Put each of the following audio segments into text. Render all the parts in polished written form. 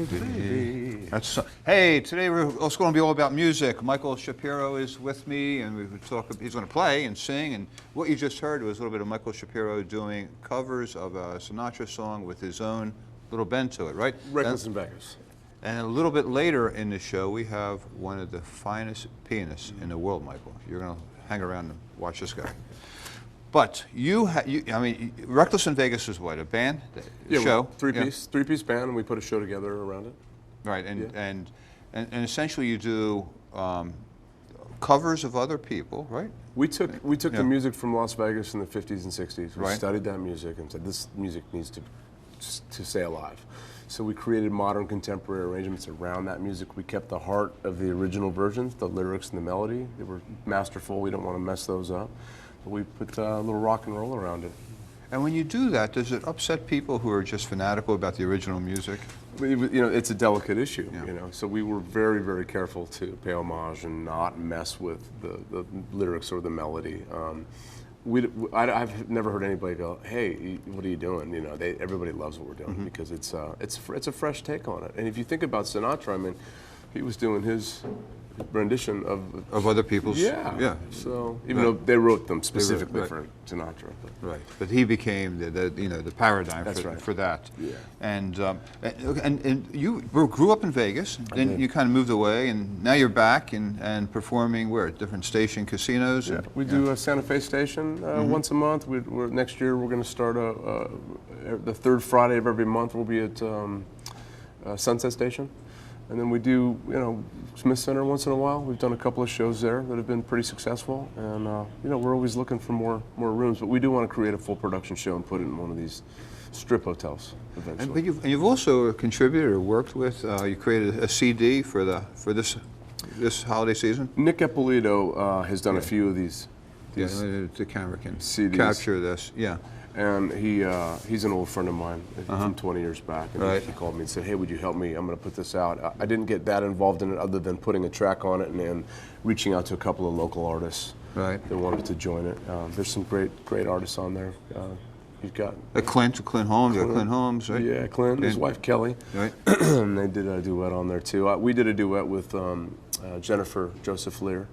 baby. Hey, today we're also going to be all about music. Micahel Shapiro is with me, and he's going to play and sing. And what you just heard was a little bit of Micahel Shapiro doing covers of a Sinatra song with his own little bend to it, right? Reckless in Vegas. And a little bit later in the show, we have one of the finest pianists in the world, Micahel. You're going to hang around and watch this guy. But I mean, Reckless in Vegas is what, a band? Show? Three-piece band, and we put a show together around it. Right, and essentially you do covers of other people, right? We took the music from Las Vegas in the 50s and 60s. We Right. studied that music and said, this music needs to stay alive. So we created modern contemporary arrangements around that music. We kept the heart of the original versions, the lyrics and the melody. They were masterful. We don't want to mess those up. But we put a little rock and roll around it. And when you do that, does it upset people who are just fanatical about the original music? You know, it's a delicate issue, Yeah. you know. So we were very, very careful to pay homage and not mess with the lyrics or the melody. I've never heard anybody go, "Hey, what are you doing?" You know, everybody loves what we're doing because it's a fresh take on it. And if you think about Sinatra, I mean, he was doing his rendition of other people's. Yeah. So even though they wrote them specifically for Sinatra, right. But he became the paradigm for that. Yeah. And you grew up in Vegas, then you kind of moved away, and now you're back and performing where, at different station casinos. Yeah. We do a Santa Fe station once a month. Next year we're going to start the third Friday of every month. We'll be at Sunset Station. And then we do, Smith Center once in a while. We've done a couple of shows there that have been pretty successful, and we're always looking for more rooms. But we do want to create a full production show and put it in one of these strip hotels eventually. But you've also contributed or worked with. You created a CD for this holiday season. Nick Ippolito has done a few of these. The camera can CDs. Capture this. Yeah. And he's an old friend of mine from 20 years back. And he called me and said, "Hey, would you help me? I'm going to put this out." I didn't get that involved in it other than putting a track on it and then reaching out to a couple of local artists that wanted to join it. There's some great artists on there. You've got Clint Holmes, right? Yeah, Clint, his wife Kelly. Right. And they did a duet on there too. We did a duet with Jennifer Joseph Lear.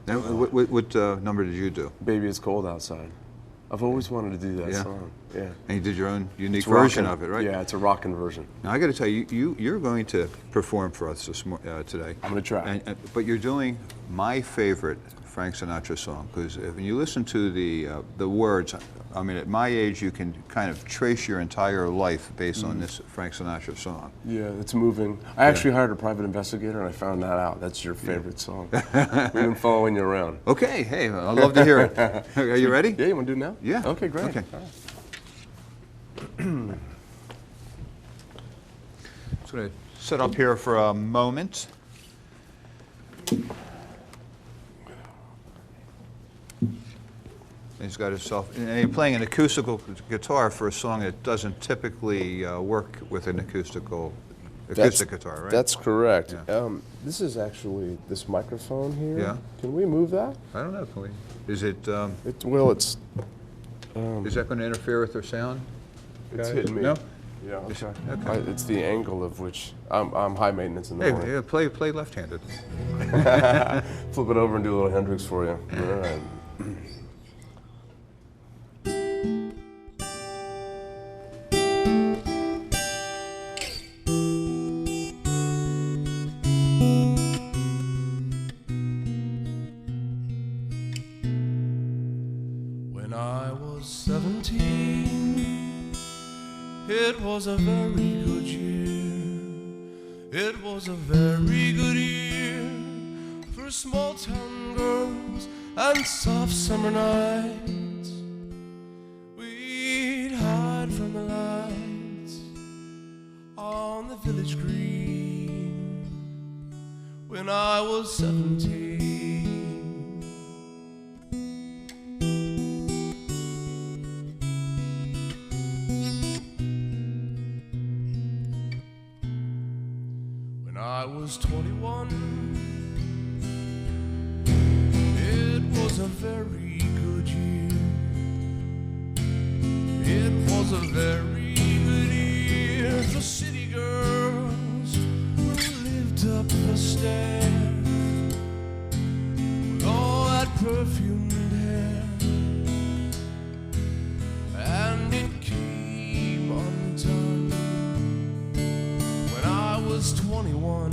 And what number did you do? "Baby It's Cold Outside." I've always wanted to do that song. Yeah. And you did your own unique version of it, right? Yeah, it's a rockin' version. Now I got to tell you, you're going to perform for us today. I'm going to try. But you're doing my favorite Frank Sinatra song, because when you listen to the words, I mean, at my age, you can kind of trace your entire life based on this Frank Sinatra song. Yeah, it's moving. I actually hired a private investigator, and I found that out. That's your favorite song. We've been following you around. Okay, hey, I'd love to hear it. Are you ready? Yeah, you want to do it now? Yeah. Okay, great. Okay. All right. Just going to sit up here for a moment. He's got himself, and he's playing an acoustical guitar for a song that doesn't typically work with an acoustic guitar, right? That's correct. Yeah. This is actually this microphone here. Yeah. Can we move that? I don't know. Can we? Is it? It's. Is that going to interfere with their sound? It's hitting me. No. Yeah. Okay. Okay. It's the angle of which I'm high maintenance in the morning. Yeah, play left-handed. Flip it over and do a little Hendrix for you. All right. When I was 17, it was a very good year. It was a very good year for small town girls and soft summer nights. We'd hide from the lights on the village green when I was 17. I was 21. It was a very good year. It was a very good year for city girls stare with all that perfumed hair, and it came undone when I was 21.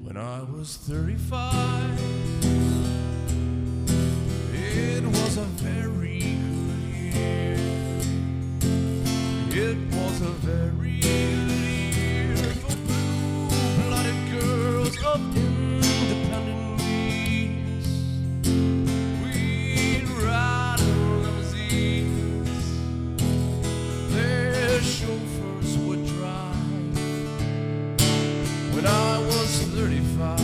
When I was 35, it was a very good year. It was a very good year for blue-blooded girls of independent means. We'd ride in limousines, their chauffeurs would drive. When I was 35,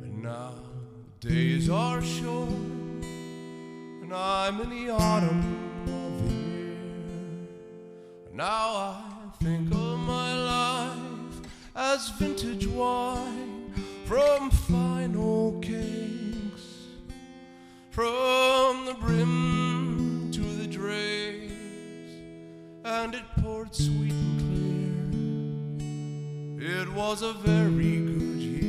and now days are short, and I'm in the autumn of the year. Now I think of my life as vintage wine from fine old kegs, from the brim to the dregs, and it poured sweet and clear. It was a very good year.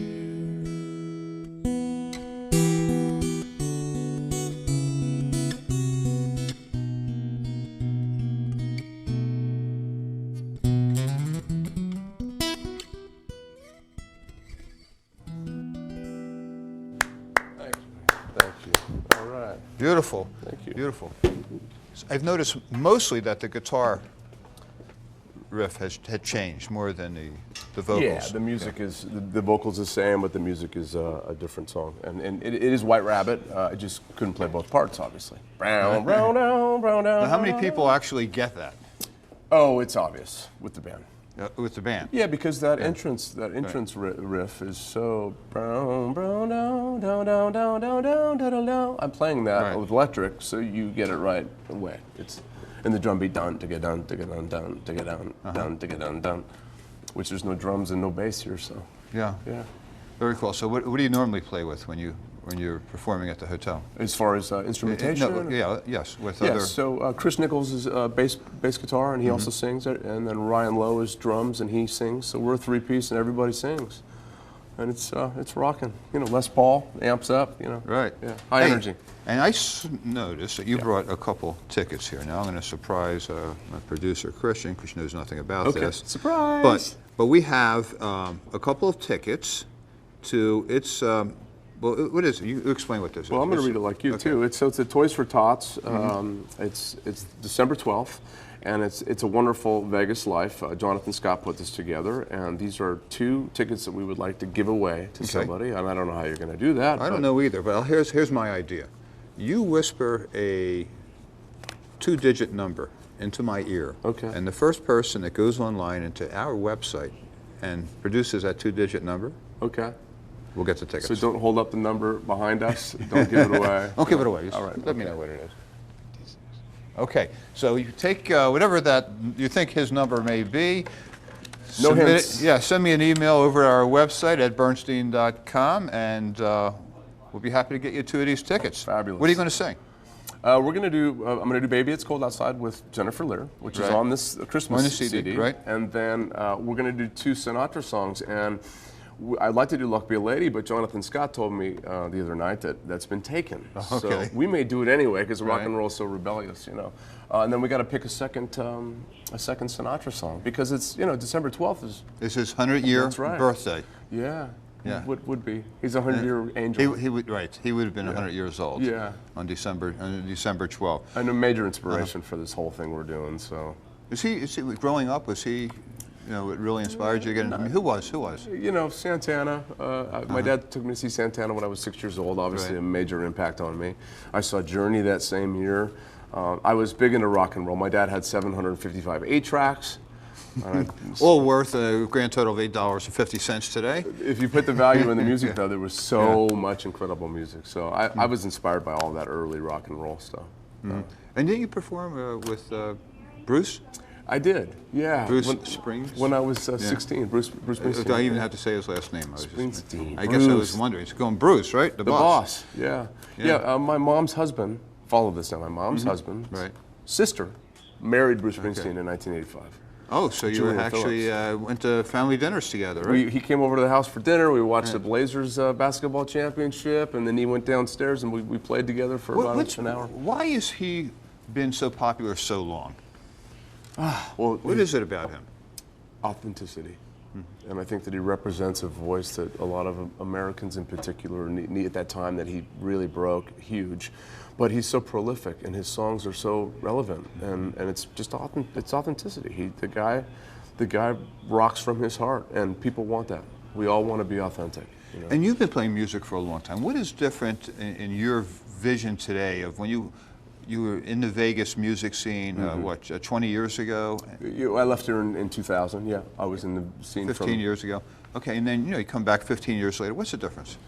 Thank you. All right. Beautiful. Thank you. Beautiful. So I've noticed mostly that the guitar riff had changed more than the vocals. Yeah, the music is, the vocals the same, but the music is a different song. And it is White Rabbit. I just couldn't play both parts, obviously. Brown, brown, down, brown, down. Now, how many people actually get that Oh, it's obvious with the band. with the band? Yeah, because that entrance riff is so brown, brown, down, down, down, down, down, down, down, down. I'm playing that Right. with electric, so you get it right away. It's and the drum beat down, to get down, to get down, down, to get down, down, to get down, down. Which there's no drums and no bass here, so Yeah. yeah. Very cool. So what do you normally play with when you're performing at the hotel? As far as instrumentation. No, yeah, yes, with Yeah, other. so Chris Nichols is bass guitar, and he also sings it, and then Ryan Lowe is drums, and he sings. So we're a three-piece, and everybody sings, and it's rocking. You know, Les Paul amps up. You know, Right. Yeah, high Hey, energy. And I noticed that you brought a couple tickets here. Now I'm going to surprise my producer Christian, because she knows nothing about Okay, this. surprise. But we have a couple of tickets to it's. Well, what is it? You explain what this is. Well, I'm going to read it like you too. It's a Toys for Tots. It's December 12th, and it's a wonderful Vegas life. Jonathan Scott put this together, and these are 2 tickets that we would like to give away to somebody. And I don't know how you're going to do that. I don't know either, but here's my idea. You whisper a 2-digit number into my ear. Okay. And the first person that goes online into our website and produces that 2-digit number, Okay. we'll get the tickets. So don't hold up the number behind us. Don't give it away. Don't give it away. Just All right. let me know what it is. Okay, so you take whatever that you think his number may be. No submit hints. Yeah, send me an email over to our website at bernstein.com, and we'll be happy to get you 2 of these tickets. Fabulous. What are you going to sing? We're going to do. I'm going to do "Baby It's Cold Outside" with Jennifer Lear, which Right. is on this Christmas On the CD, right. And then we're going to do 2 Sinatra songs, and I'd like to do "Luck Be a Lady," but Jonathan Scott told me the other night that's been taken. Okay. So we may do it anyway because rock Right. and roll is so rebellious, you know. And then we got to pick a second Sinatra song because it's December 12th is It's his 100-year That's right. birthday. yeah Yeah. would be. He's a 100-year angel. He would right. He would have been 100 years old. Yeah. On December 12th. And a major inspiration for this whole thing we're doing. So. Is he growing up? Was he you know, it really inspired you to get into music? Who was? Who was? You know, Santana. My dad took me to see Santana when I was 6 years old, obviously Right. a major impact on me. I saw Journey that same year. I was big into rock and roll. My dad had 755 8-tracks. All worth a grand total of $8.50 today. If you put the value in the music, though, there was so much incredible music. So I was inspired by all that early rock and roll stuff. And didn't you perform with Bruce? I did, yeah. Bruce Springs? When I was 16, Bruce Springsteen. I even have to say his last name. Springsteen. I guess I was wondering. It's going Bruce, right? The boss. Yeah. Yeah. My mom's husband, follow this now, my mom's husband, Right. sister, married Bruce Springsteen in 1985. Oh, so you Julian actually went to family dinners together, right? He came over to the house for dinner. We watched the Blazers basketball championship, and then he went downstairs and we played together for about an hour. Why has he been so popular so long? Well, What is it about him? authenticity. And I think that he represents a voice that a lot of Americans in particular need at that time that he really broke huge. But he's so prolific and his songs are so relevant, and it's just it's authenticity. The guy rocks from his heart, and people want that. We all want to be authentic. You know? And you've been playing music for a long time. What is different in your vision today of when you were in the Vegas music scene, 20 years ago? I left here in 2000, yeah. I was in the scene 15 years ago. Okay, and then you come back 15 years later. What's the difference?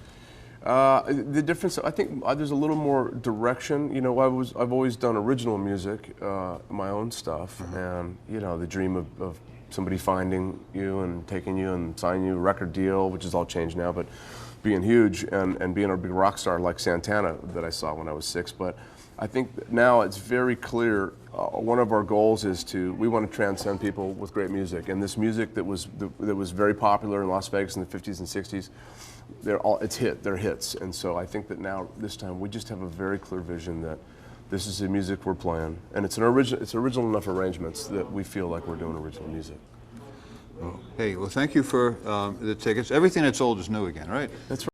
The difference, I think, there's a little more direction. You know, I've always done original music, my own stuff, and the dream of somebody finding you and taking you and signing you a record deal, which is all changed now, but being huge and being a big rock star like Santana that I saw when I was 6. But I think now it's very clear. One of our goals is we want to transcend people with great music, and this music that was very popular in Las Vegas in the 50s and 60s. They're hits, and so I think that now this time we just have a very clear vision that this is the music we're playing, and it's original enough arrangements that we feel like we're doing original music. Hey, well, thank you for the tickets. Everything that's old is new again, right? That's right.